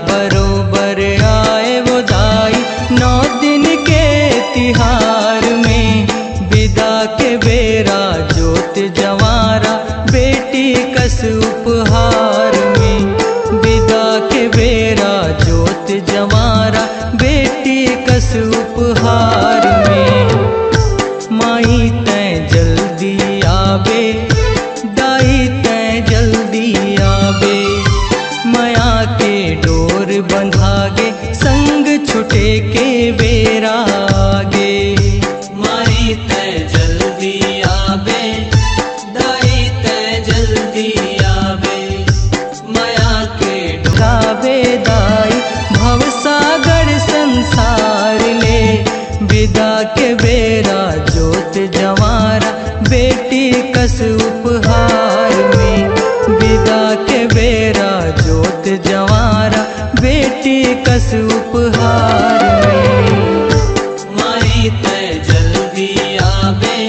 बरोबर आए वो दाई 9 दिन के तिहार में। विदा के बेरा जोत जवारा बेटी कस उपहार में। विदा के बेरा जोत जवारा बेटी कस उपहार में। माई तैं जल्दी आवे दाई तैं जल्दी आवे। माया के डोर बंधागे संग छुटे के बेरा आगे। माई तैं जल्दी आवे दाई तैं जल्दी आवे। माया के डोरावे दाई भवसागर संसार ले। विदा के बेरा जोत जवारा बेटी कस उपहार में। विदा के बेरा जोत जवारा बेटी कस उपहार में। माई तैं जल्दी आवे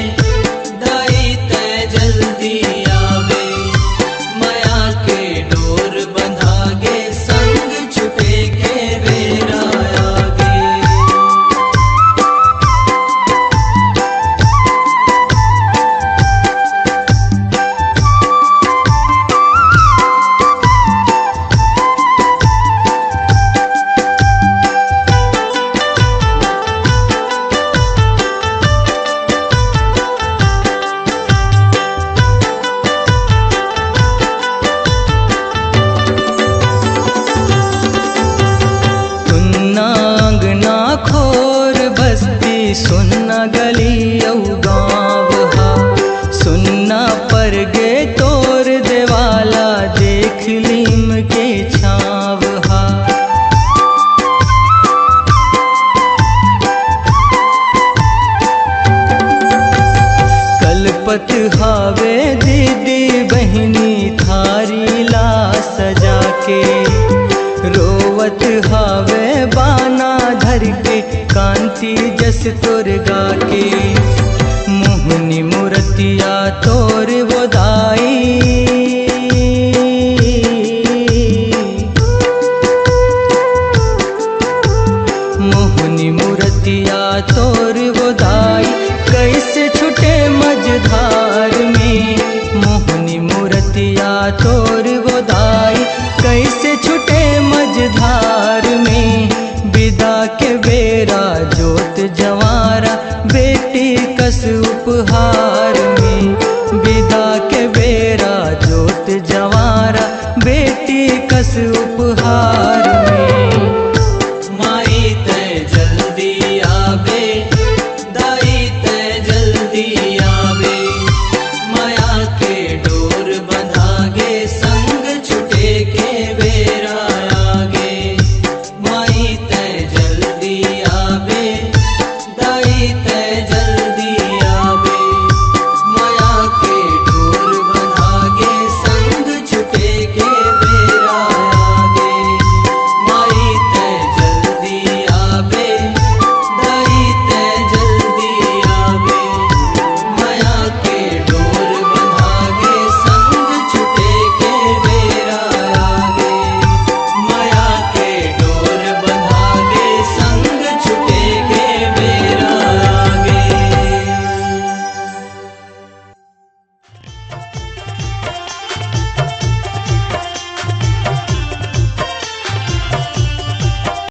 दाई तैं जल्दी आवे। माया के डोर बंधागे संग छुटे के बेरा आगे। खोर बस्ती सुन्ना गली औ गाँव हा। सुन्ना पर गे तोर देवाला देख लीम के छाव हा। कलपत हावे दीदी बहनी थारी ला सजा के। रोवत हावे बाना धर के कांति जस तोर गा के। मोहनी मूर्तिया तोर वो दाई। मोहनी मूर्तिया तोर